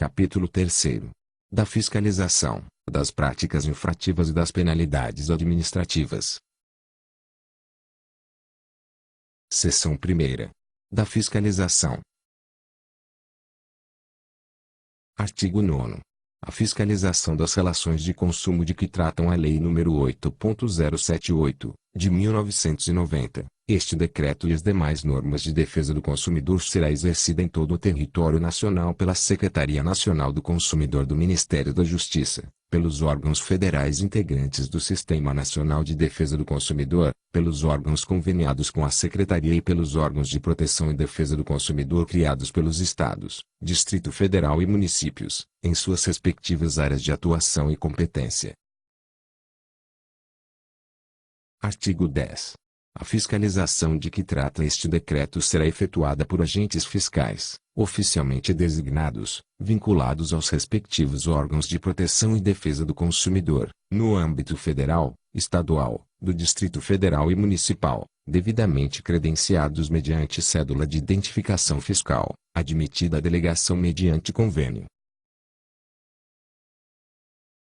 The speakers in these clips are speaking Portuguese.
Capítulo 3º. Da fiscalização, das práticas infrativas e das penalidades administrativas. Seção 1ª. Da fiscalização. Artigo 9º. A fiscalização das relações de consumo de que tratam a Lei nº 8.078, de 1990, este decreto e as demais normas de defesa do consumidor será exercida em todo o território nacional pela Secretaria Nacional do Consumidor do Ministério da Justiça, pelos órgãos federais integrantes do Sistema Nacional de Defesa do Consumidor, pelos órgãos conveniados com a Secretaria e pelos órgãos de proteção e defesa do consumidor criados pelos Estados, Distrito Federal e municípios, em suas respectivas áreas de atuação e competência. Artigo 10. A fiscalização de que trata este decreto será efetuada por agentes fiscais, oficialmente designados, vinculados aos respectivos órgãos de proteção e defesa do consumidor, no âmbito federal, estadual, do Distrito Federal e municipal, devidamente credenciados mediante cédula de identificação fiscal, admitida a delegação mediante convênio.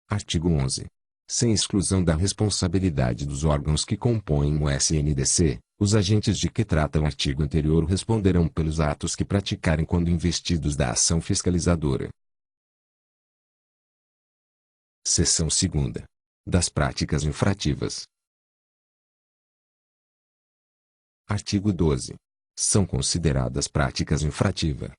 Artigo 11. Sem exclusão da responsabilidade dos órgãos que compõem o SNDC, os agentes de que trata o artigo anterior responderão pelos atos que praticarem quando investidos da ação fiscalizadora. Seção 2ª. Das práticas infrativas. Artigo 12. São consideradas práticas infrativas.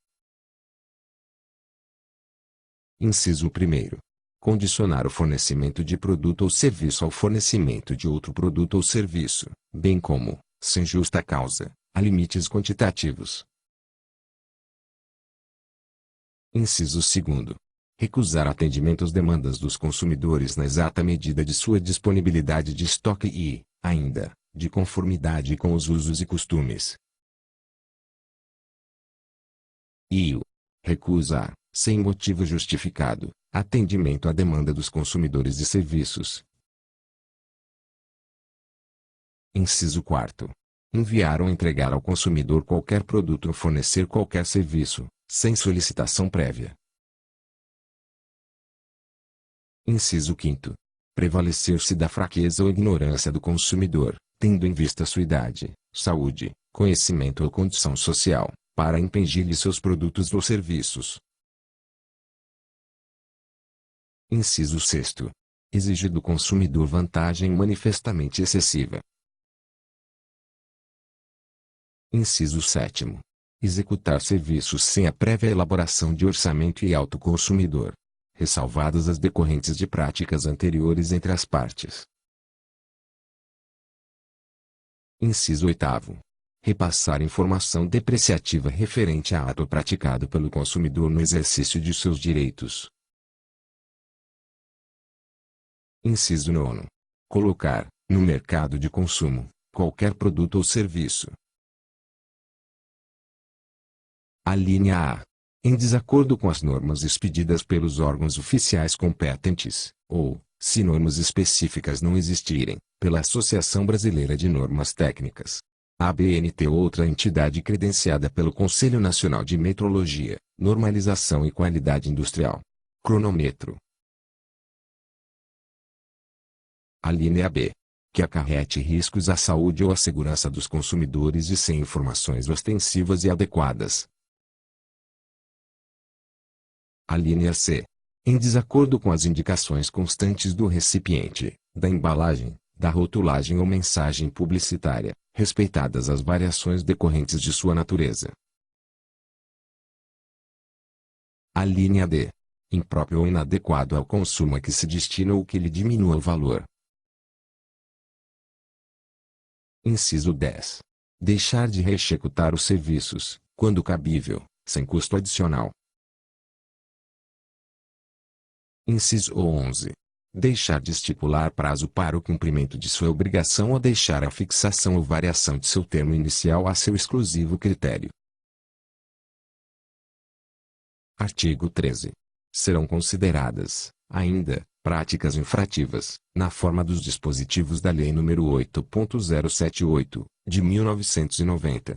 Inciso 1º. Condicionar o fornecimento de produto ou serviço ao fornecimento de outro produto ou serviço, bem como, sem justa causa, a limites quantitativos. Inciso 2º. Recusar atendimento às demandas dos consumidores na exata medida de sua disponibilidade de estoque e, ainda, de conformidade com os usos e costumes. E o recusa, sem motivo justificado, atendimento à demanda dos consumidores de serviços. Inciso 4º. Enviar ou entregar ao consumidor qualquer produto ou fornecer qualquer serviço, sem solicitação prévia. Inciso 5º. Prevalecer-se da fraqueza ou ignorância do consumidor, tendo em vista sua idade, saúde, conhecimento ou condição social, para impingir-lhe seus produtos ou serviços. Inciso 6º. Exigir do consumidor vantagem manifestamente excessiva. Inciso 7º. Executar serviços sem a prévia elaboração de orçamento e autoconsumidor, ressalvadas as decorrentes de práticas anteriores entre as partes. Inciso 8º. Repassar informação depreciativa referente a ato praticado pelo consumidor no exercício de seus direitos. Inciso 9º. Colocar, no mercado de consumo, qualquer produto ou serviço. Alínea A. Em desacordo com as normas expedidas pelos órgãos oficiais competentes, ou, se normas específicas não existirem, pela Associação Brasileira de Normas Técnicas, ABNT ou outra entidade credenciada pelo Conselho Nacional de Metrologia, Normalização e Qualidade Industrial. Cronômetro. Alínea B. Que acarrete riscos à saúde ou à segurança dos consumidores e sem informações ostensivas e adequadas. Alínea C. Em desacordo com as indicações constantes do recipiente, da embalagem, da rotulagem ou mensagem publicitária, respeitadas as variações decorrentes de sua natureza. Alínea D. Impróprio ou inadequado ao consumo a que se destina ou que lhe diminua o valor. Inciso 10. Deixar de reexecutar os serviços, quando cabível, sem custo adicional. Inciso 11. Deixar de estipular prazo para o cumprimento de sua obrigação ou deixar a fixação ou variação de seu termo inicial a seu exclusivo critério. Artigo 13. Serão consideradas, ainda, práticas infrativas, na forma dos dispositivos da Lei nº 8.078, de 1990.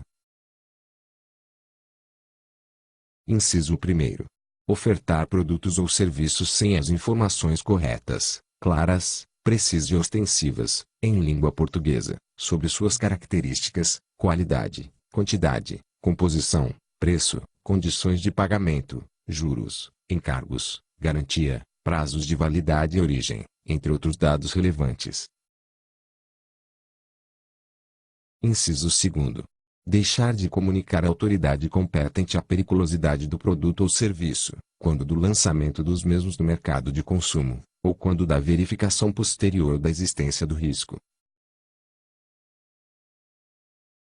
Inciso 1º. Ofertar produtos ou serviços sem as informações corretas, claras, precisas e ostensivas, em língua portuguesa, sobre suas características, qualidade, quantidade, composição, preço, condições de pagamento, juros, encargos, garantia, prazos de validade e origem, entre outros dados relevantes. Inciso 2º. Deixar de comunicar à autoridade competente a periculosidade do produto ou serviço, quando do lançamento dos mesmos no mercado de consumo, ou quando da verificação posterior da existência do risco.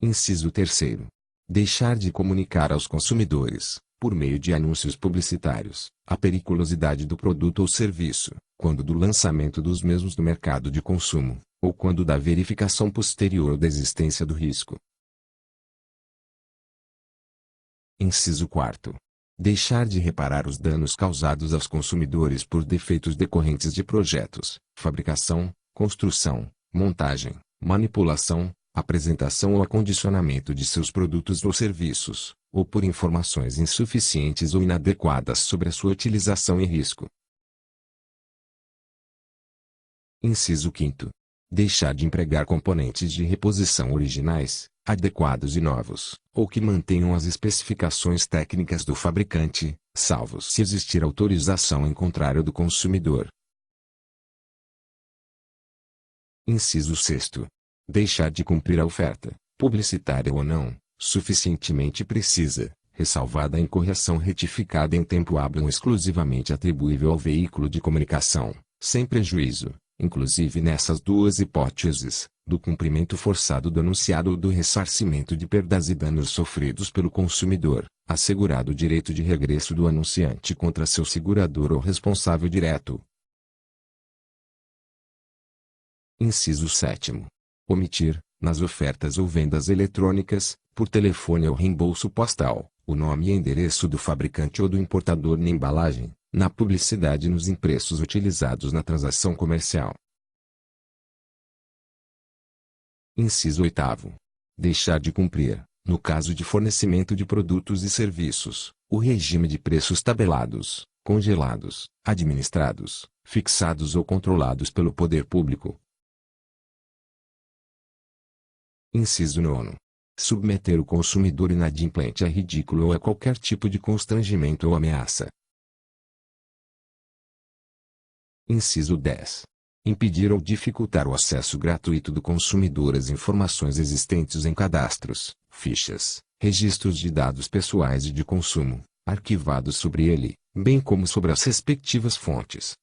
Inciso 3º. Deixar de comunicar aos consumidores, por meio de anúncios publicitários, a periculosidade do produto ou serviço, quando do lançamento dos mesmos no mercado de consumo, ou quando da verificação posterior da existência do risco. Inciso 4º. Deixar de reparar os danos causados aos consumidores por defeitos decorrentes de projetos, fabricação, construção, montagem, manipulação, apresentação ou acondicionamento de seus produtos ou serviços, ou por informações insuficientes ou inadequadas sobre a sua utilização e risco. Inciso 5º. Deixar de empregar componentes de reposição originais, adequados e novos, ou que mantenham as especificações técnicas do fabricante, salvo se existir autorização em contrário do consumidor. Inciso 6º. Deixar de cumprir a oferta, publicitária ou não, suficientemente precisa, ressalvada a incorreção retificada em tempo hábil ou exclusivamente atribuível ao veículo de comunicação, sem prejuízo, inclusive nessas duas hipóteses, do cumprimento forçado do anunciado ou do ressarcimento de perdas e danos sofridos pelo consumidor, assegurado o direito de regresso do anunciante contra seu segurador ou responsável direto. Inciso 7º. Omitir, nas ofertas ou vendas eletrônicas, por telefone ou reembolso postal, o nome e endereço do fabricante ou do importador na embalagem, na publicidade e nos impressos utilizados na transação comercial. Inciso 8º. Deixar de cumprir, no caso de fornecimento de produtos e serviços, o regime de preços tabelados, congelados, administrados, fixados ou controlados pelo poder público. Inciso 9º. Submeter o consumidor inadimplente a ridículo ou a qualquer tipo de constrangimento ou ameaça. Inciso 10. Impedir ou dificultar o acesso gratuito do consumidor às informações existentes em cadastros, fichas, registros de dados pessoais e de consumo, arquivados sobre ele, bem como sobre as respectivas fontes.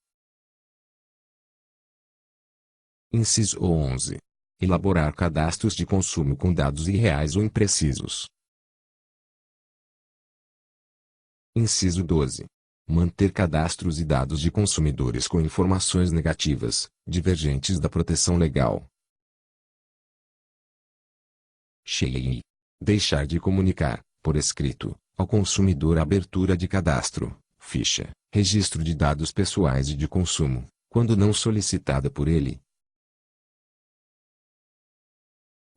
Inciso 11. Elaborar cadastros de consumo com dados irreais ou imprecisos. Inciso 12. Manter cadastros e dados de consumidores com informações negativas, divergentes da proteção legal. Xi. Deixar de comunicar, por escrito, ao consumidor a abertura de cadastro, ficha, registro de dados pessoais e de consumo, quando não solicitada por ele.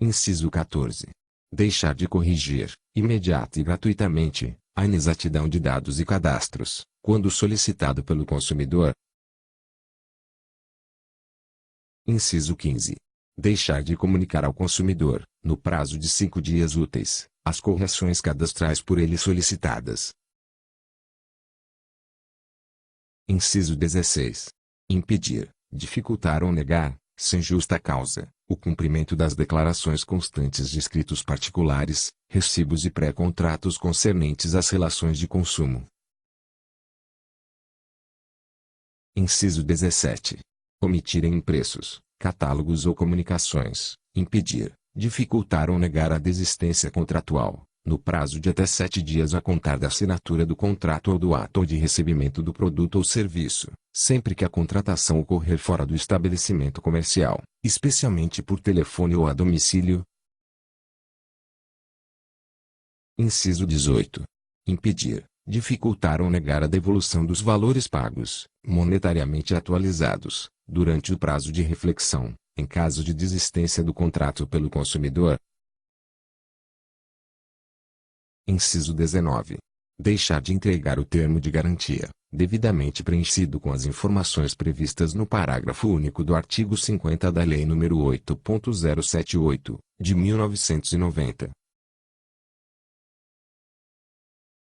Inciso 14. Deixar de corrigir, imediata e gratuitamente, a inexatidão de dados e cadastros, quando solicitado pelo consumidor. Inciso 15. Deixar de comunicar ao consumidor, no prazo de 5 dias úteis, as correções cadastrais por ele solicitadas. Inciso 16. Impedir, dificultar ou negar, sem justa causa, o cumprimento das declarações constantes de escritos particulares, recibos e pré-contratos concernentes às relações de consumo. Inciso 17. Omitir em impressos, catálogos ou comunicações, impedir, dificultar ou negar a desistência contratual, no prazo de até 7 dias a contar da assinatura do contrato ou do ato de recebimento do produto ou serviço, sempre que a contratação ocorrer fora do estabelecimento comercial, especialmente por telefone ou a domicílio. Inciso 18. Impedir, dificultar ou negar a devolução dos valores pagos, monetariamente atualizados, durante o prazo de reflexão, em caso de desistência do contrato pelo consumidor. Inciso 19. Deixar de entregar o termo de garantia, devidamente preenchido com as informações previstas no parágrafo único do artigo 50 da Lei nº 8.078, de 1990.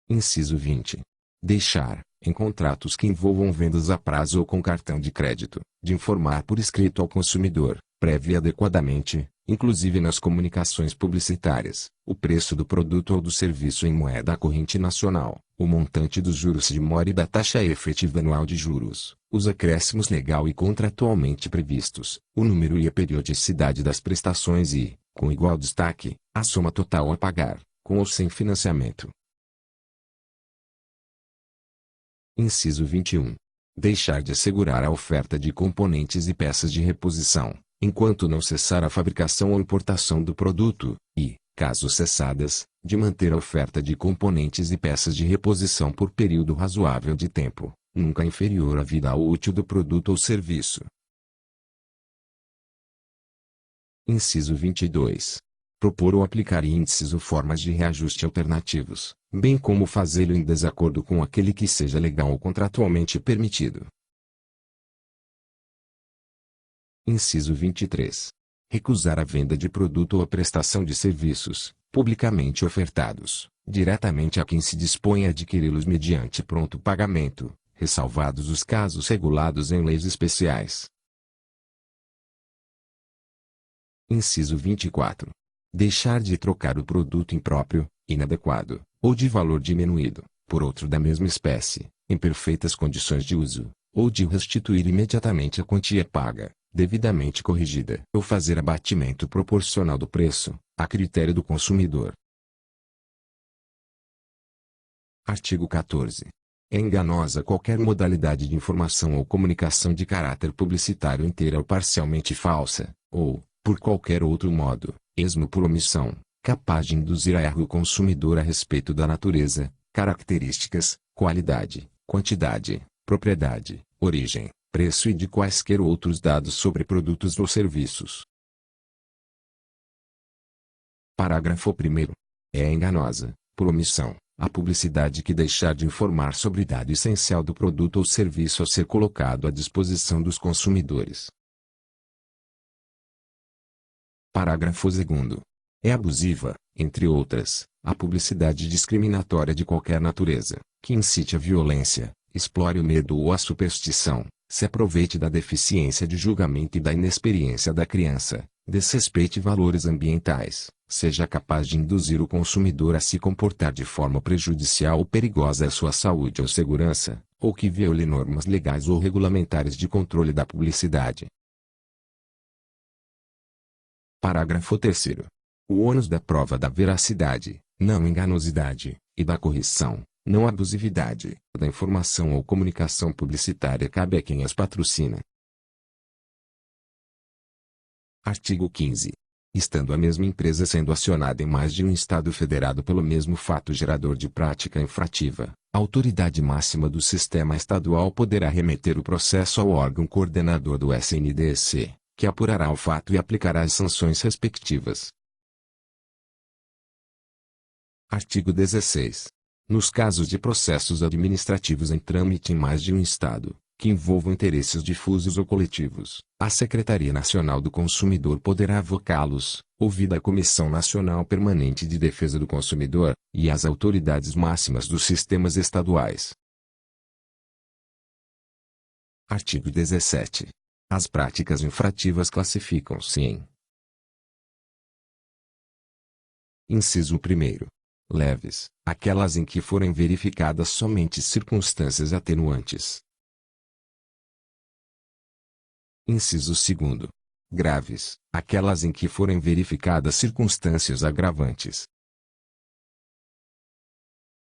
Inciso 20. Deixar, em contratos que envolvam vendas a prazo ou com cartão de crédito, de informar por escrito ao consumidor, prévia e adequadamente, inclusive nas comunicações publicitárias, o preço do produto ou do serviço em moeda corrente nacional, o montante dos juros de mora e da taxa efetiva anual de juros, os acréscimos legal e contratualmente previstos, o número e a periodicidade das prestações e, com igual destaque, a soma total a pagar, com ou sem financiamento. Inciso 21. Deixar de assegurar a oferta de componentes e peças de reposição, enquanto não cessar a fabricação ou importação do produto, e, caso cessadas, de manter a oferta de componentes e peças de reposição por período razoável de tempo, nunca inferior à vida útil do produto ou serviço. Inciso 22. Propor ou aplicar índices ou formas de reajuste alternativos, bem como fazê-lo em desacordo com aquele que seja legal ou contratualmente permitido. Inciso 23. Recusar a venda de produto ou a prestação de serviços, publicamente ofertados, diretamente a quem se dispõe a adquiri-los mediante pronto pagamento, ressalvados os casos regulados em leis especiais. Inciso 24. Deixar de trocar o produto impróprio, inadequado, ou de valor diminuído, por outro da mesma espécie, em perfeitas condições de uso, ou de restituir imediatamente a quantia paga, devidamente corrigida, ou fazer abatimento proporcional do preço, a critério do consumidor. Artigo 14. É enganosa qualquer modalidade de informação ou comunicação de caráter publicitário inteira ou parcialmente falsa, ou, por qualquer outro modo, esmo por omissão, capaz de induzir a erro o consumidor a respeito da natureza, características, qualidade, quantidade, propriedade, origem, preço e de quaisquer outros dados sobre produtos ou serviços. Parágrafo 1º. É enganosa, por omissão, a publicidade que deixar de informar sobre dado essencial do produto ou serviço a ser colocado à disposição dos consumidores. Parágrafo 2º. É abusiva, entre outras, a publicidade discriminatória de qualquer natureza, que incite a violência, explore o medo ou a superstição, se aproveite da deficiência de julgamento e da inexperiência da criança, desrespeite valores ambientais, seja capaz de induzir o consumidor a se comportar de forma prejudicial ou perigosa à sua saúde ou segurança, ou que viole normas legais ou regulamentares de controle da publicidade. Parágrafo 3º. O ônus da prova da veracidade, não enganosidade, e da correção, não abusividade, da informação ou comunicação publicitária cabe a quem as patrocina. Artigo 15. Estando a mesma empresa sendo acionada em mais de um Estado federado pelo mesmo fato gerador de prática infrativa, a autoridade máxima do sistema estadual poderá remeter o processo ao órgão coordenador do SNDC, que apurará o fato e aplicará as sanções respectivas. Artigo 16. Nos casos de processos administrativos em trâmite em mais de um Estado, que envolvam interesses difusos ou coletivos, a Secretaria Nacional do Consumidor poderá avocá-los, ouvida a Comissão Nacional Permanente de Defesa do Consumidor, e as autoridades máximas dos sistemas estaduais. Artigo 17. As práticas infrativas classificam-se em: Inciso 1º. Leves, aquelas em que forem verificadas somente circunstâncias atenuantes. Inciso 2º. Graves, aquelas em que forem verificadas circunstâncias agravantes.